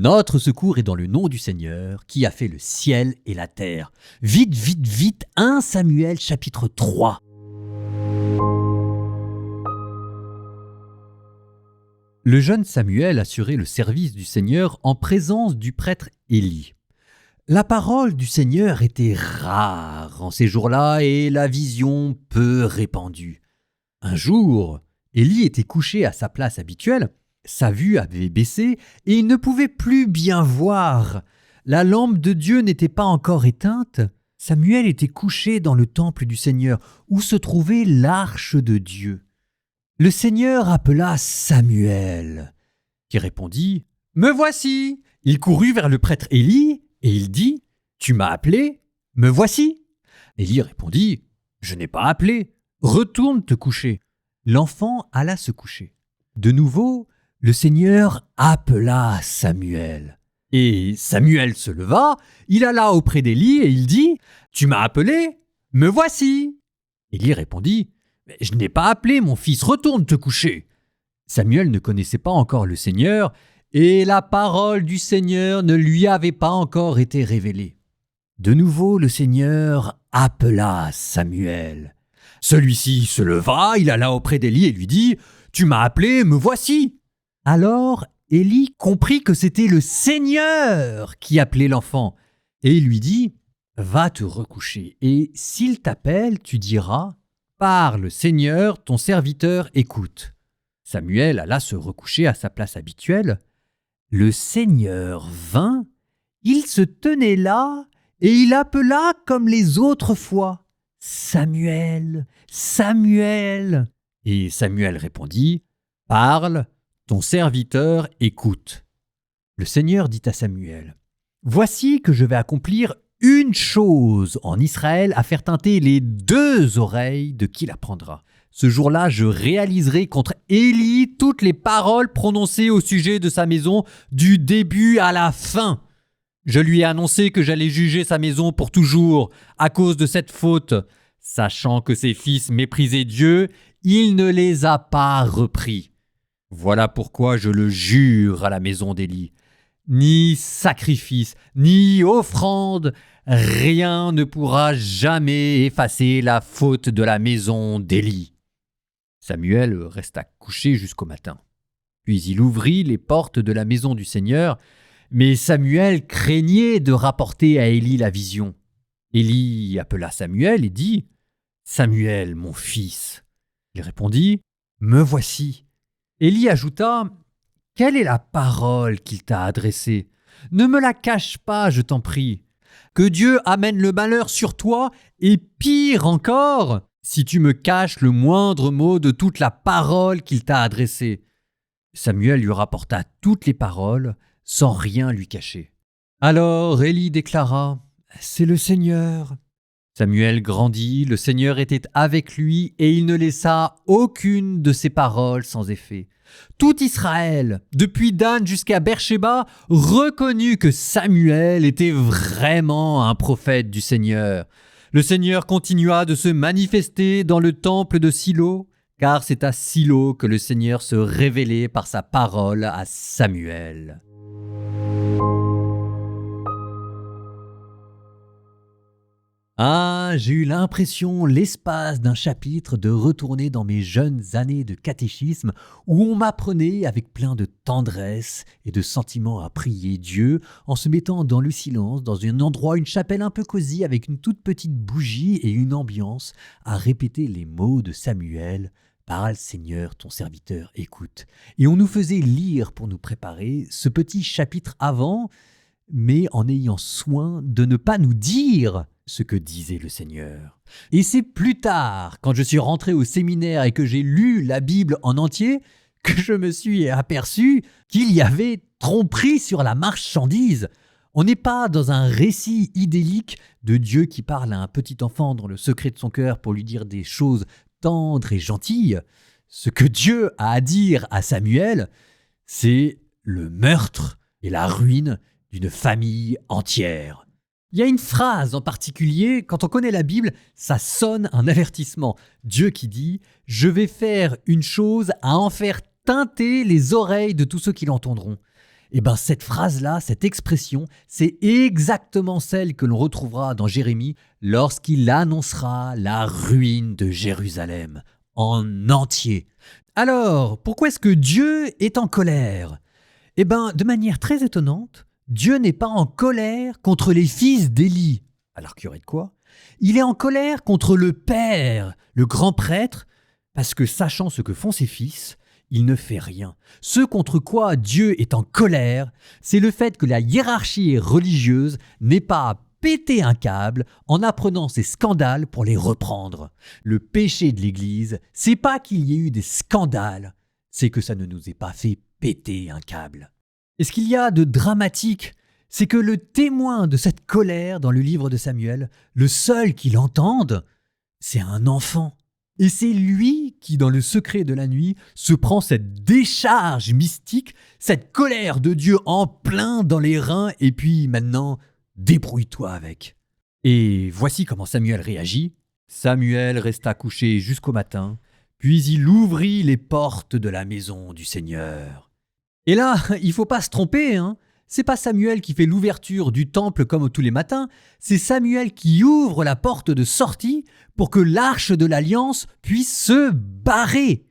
Notre secours est dans le nom du Seigneur qui a fait le ciel et la terre. Vite, vite, vite, 1 Samuel chapitre 3. Le jeune Samuel assurait le service du Seigneur en présence du prêtre Élie. La parole du Seigneur était rare en ces jours-là et la vision peu répandue. Un jour, Élie était couché à sa place habituelle, sa vue avait baissé et il ne pouvait plus bien voir. La lampe de Dieu n'était pas encore éteinte. Samuel était couché dans le temple du Seigneur où se trouvait l'arche de Dieu. Le Seigneur appela Samuel, qui répondit « Me voici !» Il courut vers le prêtre Élie et il dit « Tu m'as appelé ? Me voici !» Élie répondit « Je n'ai pas appelé. Retourne te coucher. » L'enfant alla se coucher. De nouveau, le Seigneur appela Samuel. Et Samuel se leva, il alla auprès d'Élie et il dit « Tu m'as appelé ? Me voici !» Élie répondit « Je n'ai pas appelé, mon fils, retourne te coucher. » Samuel ne connaissait pas encore le Seigneur et la parole du Seigneur ne lui avait pas encore été révélée. De nouveau, le Seigneur appela Samuel. Celui-ci se leva, il alla auprès d'Élie et lui dit « Tu m'as appelé, me voici !» Alors Élie comprit que c'était le Seigneur qui appelait l'enfant et il lui dit « Va te recoucher et s'il t'appelle, tu diras « Parle, Seigneur, ton serviteur écoute. » Samuel alla se recoucher à sa place habituelle. Le Seigneur vint, il se tenait là et il appela comme les autres fois « Samuel, Samuel !» Et Samuel répondit « Parle, ton serviteur écoute. » Le Seigneur dit à Samuel « Voici que je vais accomplir une chose en Israël à faire tinter les 2 oreilles de qui l'apprendra. Ce jour-là, je réaliserai contre Élie toutes les paroles prononcées au sujet de sa maison du début à la fin. Je lui ai annoncé que j'allais juger sa maison pour toujours à cause de cette faute. Sachant que ses fils méprisaient Dieu, il ne les a pas repris. Voilà pourquoi je le jure à la maison d'Élie. Ni sacrifice, ni offrande, rien ne pourra jamais effacer la faute de la maison d'Élie. Samuel resta couché jusqu'au matin. Puis il ouvrit les portes de la maison du Seigneur, mais Samuel craignait de rapporter à Élie la vision. Élie appela Samuel et dit « Samuel, mon fils !» Il répondit « Me voici !» Élie ajouta « Quelle est la parole qu'il t'a adressée ? Ne me la cache pas, je t'en prie. Que Dieu amène le malheur sur toi, et pire encore, si tu me caches le moindre mot de toute la parole qu'il t'a adressée. » Samuel lui rapporta toutes les paroles, sans rien lui cacher. Alors Élie déclara « C'est le Seigneur. » Samuel grandit, le Seigneur était avec lui et il ne laissa aucune de ses paroles sans effet. Tout Israël, depuis Dan jusqu'à Beersheba, reconnut que Samuel était vraiment un prophète du Seigneur. Le Seigneur continua de se manifester dans le temple de Silo, car c'est à Silo que le Seigneur se révélait par sa parole à Samuel. Ah, j'ai eu l'impression, l'espace d'un chapitre, de retourner dans mes jeunes années de catéchisme où on m'apprenait avec plein de tendresse et de sentiments à prier Dieu en se mettant dans le silence, dans un endroit, une chapelle un peu cosy avec une toute petite bougie et une ambiance, à répéter les mots de Samuel. Parle Seigneur, ton serviteur écoute. Et on nous faisait lire pour nous préparer ce petit chapitre avant, mais en ayant soin de ne pas nous dire ce que disait le Seigneur. Et c'est plus tard, quand je suis rentré au séminaire et que j'ai lu la Bible en entier, que je me suis aperçu qu'il y avait tromperie sur la marchandise. On n'est pas dans un récit idyllique de Dieu qui parle à un petit enfant dans le secret de son cœur pour lui dire des choses tendres et gentilles. Ce que Dieu a à dire à Samuel, c'est le meurtre et la ruine d'une famille entière. Il y a une phrase en particulier, quand on connaît la Bible, ça sonne un avertissement. Dieu qui dit « Je vais faire une chose à en faire teinter les oreilles de tous ceux qui l'entendront ». Eh bien cette phrase-là, cette expression, c'est exactement celle que l'on retrouvera dans Jérémie lorsqu'il annoncera la ruine de Jérusalem en entier. Alors, pourquoi est-ce que Dieu est en colère ? Eh bien, de manière très étonnante, Dieu n'est pas en colère contre les fils d'Élie. Alors qu'il y aurait de quoi ? Il est en colère contre le Père, le grand prêtre, parce que sachant ce que font ses fils, il ne fait rien. Ce contre quoi Dieu est en colère, c'est le fait que la hiérarchie religieuse n'ait pas pété un câble en apprenant ces scandales pour les reprendre. Le péché de l'Église, c'est pas qu'il y ait eu des scandales, c'est que ça ne nous ait pas fait péter un câble. Et ce qu'il y a de dramatique, c'est que le témoin de cette colère dans le livre de Samuel, le seul qui l'entende, c'est un enfant. Et c'est lui qui, dans le secret de la nuit, se prend cette décharge mystique, cette colère de Dieu en plein dans les reins, et puis maintenant, débrouille-toi avec. Et voici comment Samuel réagit. Samuel resta couché jusqu'au matin, puis il ouvrit les portes de la maison du Seigneur. Et là, il ne faut pas se tromper, hein. C'est pas Samuel qui fait l'ouverture du temple comme tous les matins, c'est Samuel qui ouvre la porte de sortie pour que l'arche de l'alliance puisse se barrer.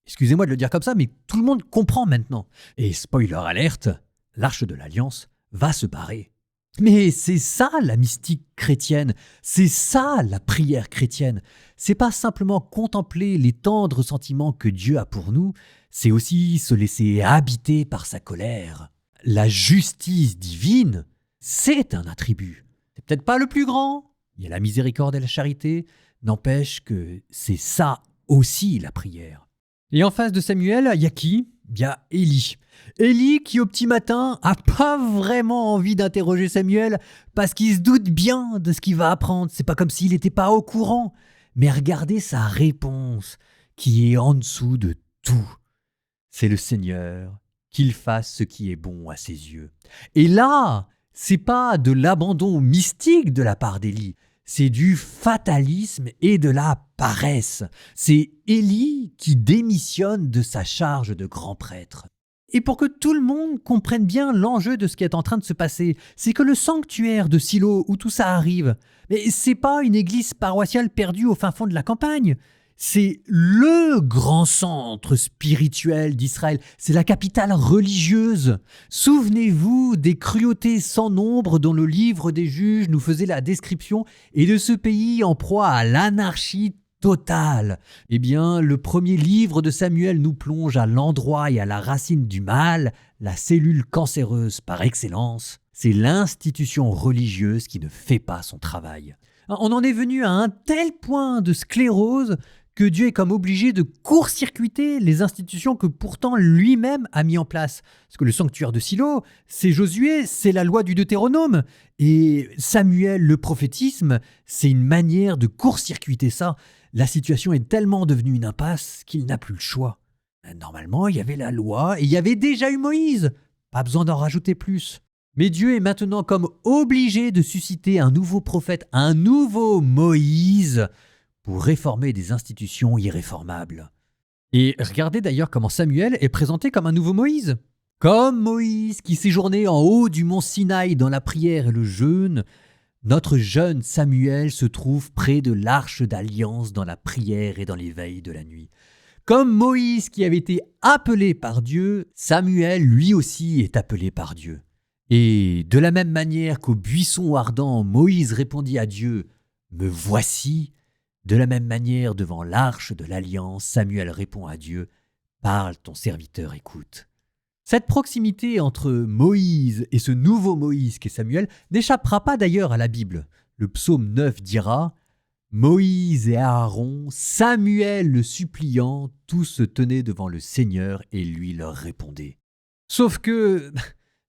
Excusez-moi de le dire comme ça, mais tout le monde comprend maintenant. Et spoiler alerte, l'arche de l'alliance va se barrer. Mais c'est ça la mystique chrétienne, c'est ça la prière chrétienne. C'est pas simplement contempler les tendres sentiments que Dieu a pour nous, c'est aussi se laisser habiter par sa colère. La justice divine, c'est un attribut. C'est peut-être pas le plus grand, il y a la miséricorde et la charité, n'empêche que c'est ça aussi la prière. Et en face de Samuel, il y a qui ? Il y a Élie. Élie qui au petit matin a pas vraiment envie d'interroger Samuel parce qu'il se doute bien de ce qu'il va apprendre. C'est pas comme s'il n'était pas au courant. Mais regardez sa réponse qui est en dessous de tout. C'est le Seigneur, qu'il fasse ce qui est bon à ses yeux. Et là, c'est pas de l'abandon mystique de la part d'Élie, c'est du fatalisme et de la paresse. C'est Élie qui démissionne de sa charge de grand prêtre. Et pour que tout le monde comprenne bien l'enjeu de ce qui est en train de se passer, c'est que le sanctuaire de Silo où tout ça arrive, mais c'est pas une église paroissiale perdue au fin fond de la campagne. C'est le grand centre spirituel d'Israël, c'est la capitale religieuse. Souvenez-vous des cruautés sans nombre dont le livre des juges nous faisait la description et de ce pays en proie à l'anarchie totale. Eh bien, le premier livre de Samuel nous plonge à l'endroit et à la racine du mal, la cellule cancéreuse par excellence. C'est l'institution religieuse qui ne fait pas son travail. On en est venu à un tel point de sclérose que Dieu est comme obligé de court-circuiter les institutions que pourtant lui-même a mis en place. Parce que le sanctuaire de Silo, c'est Josué, c'est la loi du Deutéronome. Et Samuel, le prophétisme, c'est une manière de court-circuiter ça. La situation est tellement devenue une impasse qu'il n'a plus le choix. Normalement, il y avait la loi et il y avait déjà eu Moïse. Pas besoin d'en rajouter plus. Mais Dieu est maintenant comme obligé de susciter un nouveau prophète, un nouveau Moïse, pour réformer des institutions irréformables. Et regardez d'ailleurs comment Samuel est présenté comme un nouveau Moïse. Comme Moïse qui séjournait en haut du mont Sinaï dans la prière et le jeûne, notre jeune Samuel se trouve près de l'arche d'alliance dans la prière et dans les veilles de la nuit. Comme Moïse qui avait été appelé par Dieu, Samuel lui aussi est appelé par Dieu. Et de la même manière qu'au buisson ardent, Moïse répondit à Dieu « Me voici », de la même manière devant l'arche de l'alliance, Samuel répond à Dieu « Parle, ton serviteur écoute ». Cette proximité entre Moïse et ce nouveau Moïse qu'est Samuel n'échappera pas d'ailleurs à la Bible. Le psaume 9 dira « Moïse et Aaron, Samuel le suppliant, tous se tenaient devant le Seigneur et lui leur répondait. » Sauf que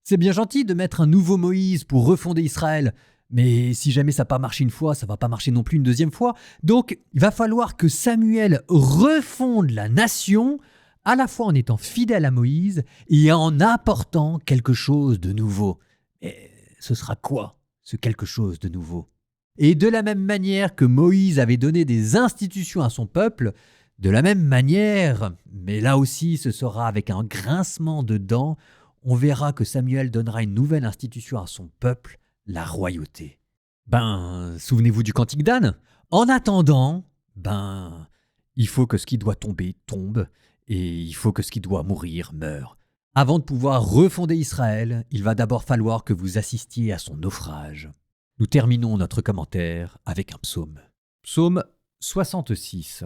c'est bien gentil de mettre un nouveau Moïse pour refonder Israël, mais si jamais ça n'a pas marché une fois, ça ne va pas marcher non plus une deuxième fois. Donc il va falloir que Samuel refonde la nation, à la fois en étant fidèle à Moïse et en apportant quelque chose de nouveau. Et ce sera quoi, ce quelque chose de nouveau ? Et de la même manière que Moïse avait donné des institutions à son peuple, de la même manière, mais là aussi ce sera avec un grincement de dents, on verra que Samuel donnera une nouvelle institution à son peuple, la royauté. Souvenez-vous du cantique d'Anne. En attendant, il faut que ce qui doit tomber tombe, et il faut que ce qui doit mourir meure. Avant de pouvoir refonder Israël, il va d'abord falloir que vous assistiez à son naufrage. Nous terminons notre commentaire avec un psaume. Psaume 66.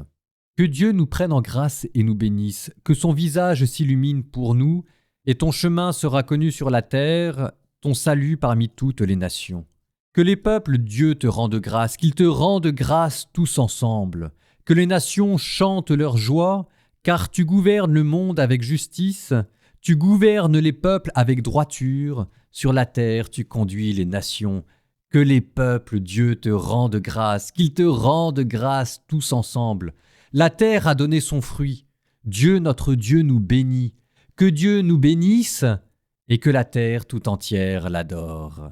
Que Dieu nous prenne en grâce et nous bénisse, que son visage s'illumine pour nous, et ton chemin sera connu sur la terre, ton salut parmi toutes les nations. Que les peuples, Dieu te rende grâce, qu'ils te rendent grâce tous ensemble. Que les nations chantent leur joie, car tu gouvernes le monde avec justice, tu gouvernes les peuples avec droiture, sur la terre tu conduis les nations. Que les peuples, Dieu te rende grâce, qu'ils te rendent grâce tous ensemble. La terre a donné son fruit. Dieu notre Dieu nous bénit. Que Dieu nous bénisse et que la terre tout entière l'adore.